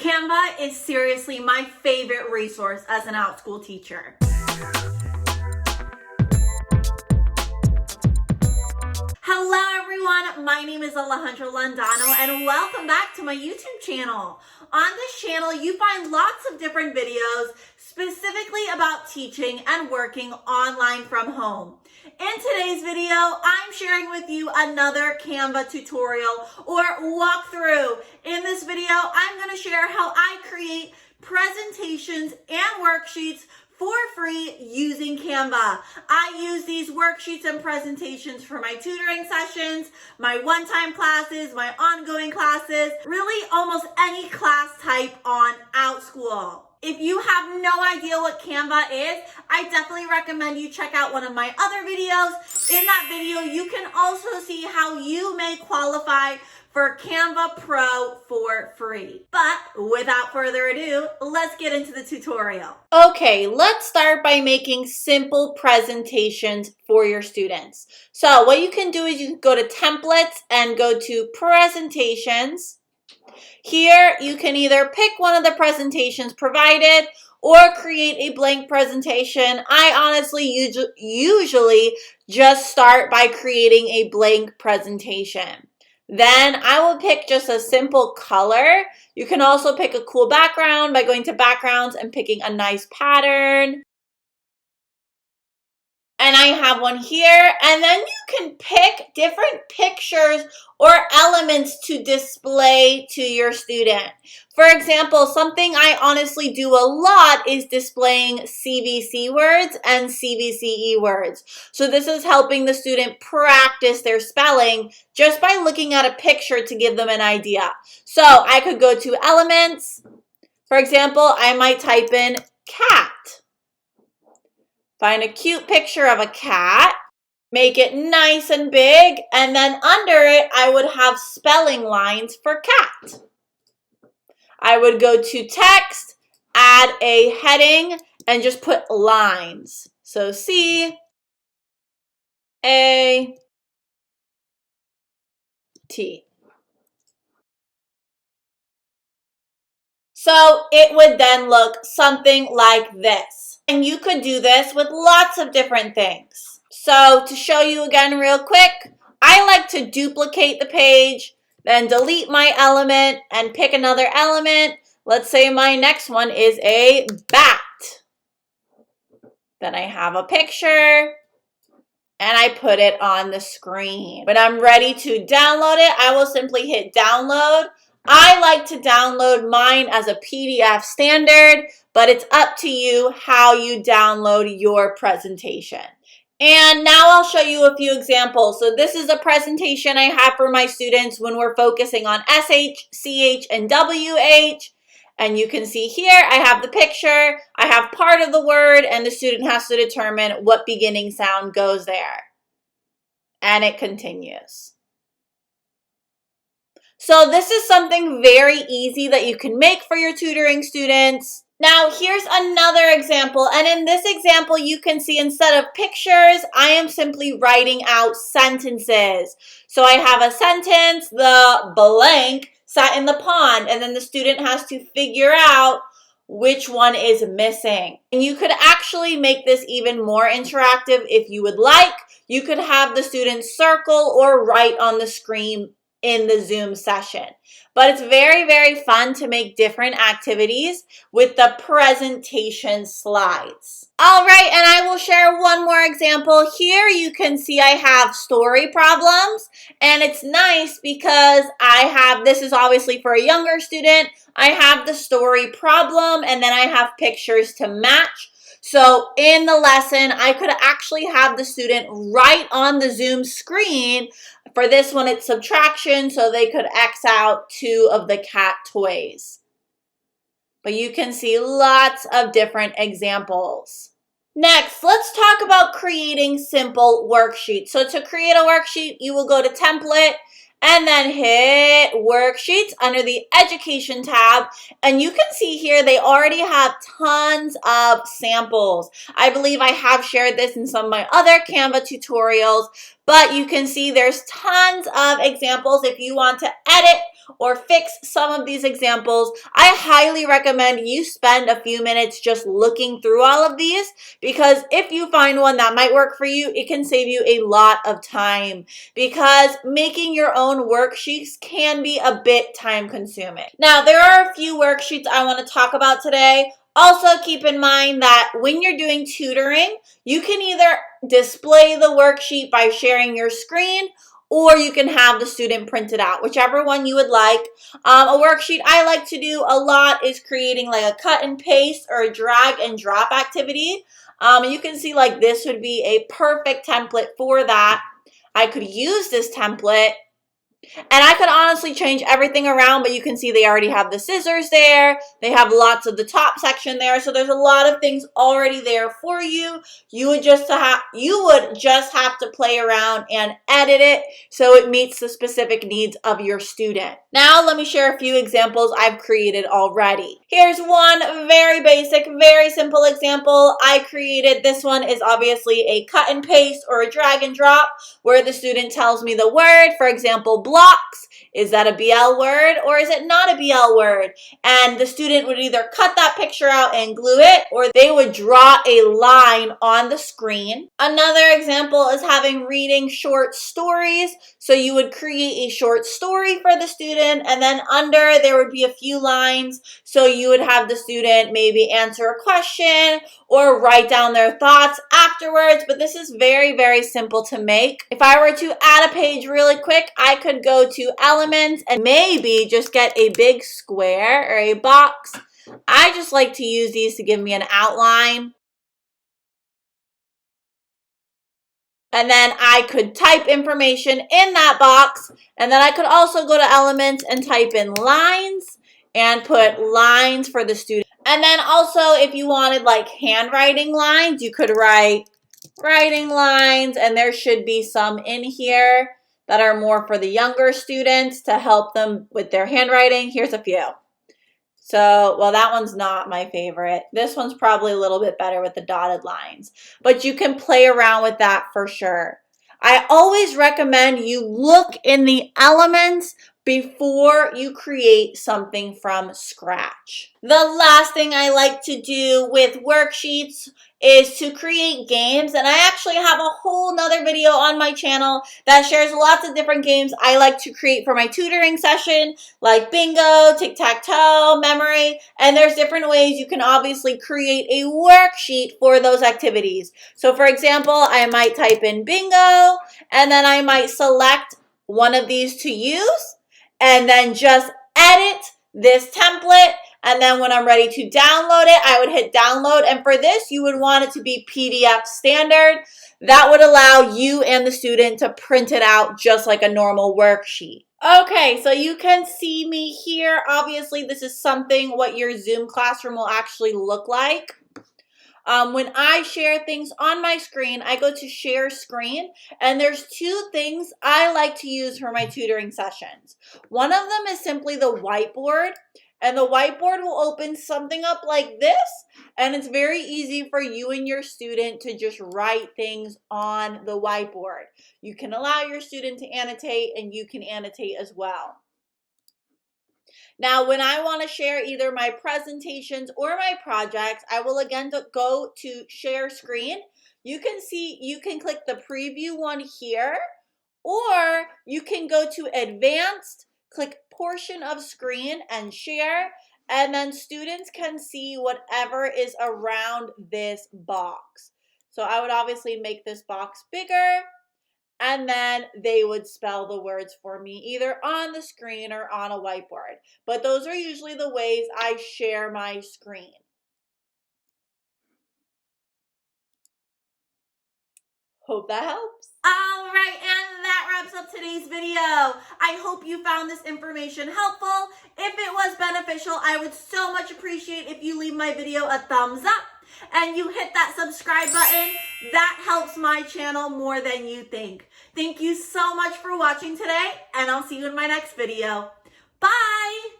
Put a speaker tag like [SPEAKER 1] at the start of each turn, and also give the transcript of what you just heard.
[SPEAKER 1] Canva is seriously my favorite resource as an Outschool teacher. Hello everyone, my name is Alejandra Landano and welcome back to my YouTube channel. On this channel, you find lots of different videos specifically about teaching and working online from home. In today's video, I'm sharing with you another Canva tutorial or walkthrough. In this video, I'm going to share how I create presentations and worksheets for free using Canva. I use these worksheets and presentations for my tutoring sessions, my one-time classes, my ongoing classes, really almost any class type on Outschool. If you have no idea what Canva is, I definitely recommend you check out one of my other videos. In that video, you can also see how you may qualify for Canva Pro for free. But without further ado, let's get into the tutorial. Okay, let's start by making simple presentations for your students. So what you can do is you can go to templates and go to presentations. Here, you can either pick one of the presentations provided or create a blank presentation. I honestly usually just start by creating a blank presentation. Then I will pick just a simple color. You can also pick a cool background by going to backgrounds and picking a nice pattern. And I have one here, and then you can pick different pictures or elements to display to your student. For example, something I honestly do a lot is displaying CVC words and CVCE words. So this is helping the student practice their spelling just by looking at a picture to give them an idea. So I could go to elements. For example, I might type in cat. Find a cute picture of a cat, make it nice and big, and then under it, I would have spelling lines for cat. I would go to text, add a heading, and just put lines. So C-A-T. So it would then look something like this. And you could do this with lots of different things. So to show you again real quick, I like to duplicate the page, then delete my element and pick another element. Let's say my next one is a bat. Then I have a picture and I put it on the screen. When I'm ready to download it, I will simply hit download. I like to download mine as a PDF standard, but it's up to you how you download your presentation. And now I'll show you a few examples. So this is a presentation I have for my students when we're focusing on SH, CH, and WH. And you can see here, I have the picture, I have part of the word, and the student has to determine what beginning sound goes there. And it continues. So this is something very easy that you can make for your tutoring students. Now here's another example, and in this example you can see instead of pictures, I am simply writing out sentences. So I have a sentence, the blank sat in the pond, and then the student has to figure out which one is missing. And you could actually make this even more interactive if you would like. You could have the student circle or write on the screen in the Zoom session. But it's very, very fun to make different activities with the presentation slides. All right, and I will share one more example. Here you can see I have story problems, and it's nice because this is obviously for a younger student. I have the story problem, and then I have pictures to match. So in the lesson, I could actually have the student write on the Zoom screen. For this one, it's subtraction, so they could X out 2 of the cat toys. But you can see lots of different examples. Next, let's talk about creating simple worksheets. So to create a worksheet, you will go to Template and then hit Worksheets under the Education tab. And you can see here they already have tons of samples. I believe I have shared this in some of my other Canva tutorials, but you can see there's tons of examples if you want to edit or fix some of these examples, I highly recommend you spend a few minutes just looking through all of these, because if you find one that might work for you, it can save you a lot of time, because making your own worksheets can be a bit time consuming. Now, there are a few worksheets I want to talk about today. Also, keep in mind that when you're doing tutoring, you can either display the worksheet by sharing your screen, or you can have the student print it out, whichever one you would like. A worksheet I like to do a lot is creating like a cut and paste or a drag and drop activity. You can see like this would be a perfect template for that. I could use this template, and I could honestly change everything around, but you can see they already have the scissors there. They have lots of the top section there. So there's a lot of things already there for you. You would just have to play around and edit it so it meets the specific needs of your student. Now let me share a few examples I've created already. Here's one very basic, very simple example I created. This one is obviously a cut and paste or a drag and drop where the student tells me the word, for example, blocks. Is that a BL word or is it not a BL word? And the student would either cut that picture out and glue it, or they would draw a line on the screen. Another example is having reading short stories. So you would create a short story for the student, and then under there would be a few lines. So you would have the student maybe answer a question or write down their thoughts afterwards. But this is very, very simple to make. If I were to add a page really quick, I could go to Elements and maybe just get a big square or a box. I just like to use these to give me an outline. And then I could type information in that box. And then I could also go to Elements and type in lines and put lines for the student. And then also if you wanted like handwriting lines, you could write writing lines, and there should be some in here that are more for the younger students to help them with their handwriting. Here's a few. So, well, that one's not my favorite. This one's probably a little bit better with the dotted lines, but you can play around with that for sure. I always recommend you look in the elements before you create something from scratch. The last thing I like to do with worksheets is to create games, and I actually have a whole nother video on my channel that shares lots of different games I like to create for my tutoring session, like bingo, tic-tac-toe, memory, and there's different ways you can obviously create a worksheet for those activities. So for example, I might type in bingo, and then I might select one of these to use, and then just edit this template. And then when I'm ready to download it, I would hit download. And for this, you would want it to be PDF standard. That would allow you and the student to print it out just like a normal worksheet. Okay, so you can see me here. Obviously, this is something what your Zoom classroom will actually look like. When I share things on my screen, I go to share screen, and there's two things I like to use for my tutoring sessions. One of them is simply the whiteboard, and the whiteboard will open something up like this, and it's very easy for you and your student to just write things on the whiteboard. You can allow your student to annotate, and you can annotate as well. Now, when I want to share either my presentations or my projects, I will again go to share screen. You can see, you can click the preview one here, or you can go to advanced, click portion of screen and share, and then students can see whatever is around this box. So I would obviously make this box bigger, and then they would spell the words for me either on the screen or on a whiteboard. But those are usually the ways I share my screen. Hope that helps. All right, and that wraps up today's video. I hope you found this information helpful. If it was beneficial, I would so much appreciate if you leave my video a thumbs up and you hit that subscribe button. That helps my channel more than you think. Thank you so much for watching today, and I'll see you in my next video. Bye!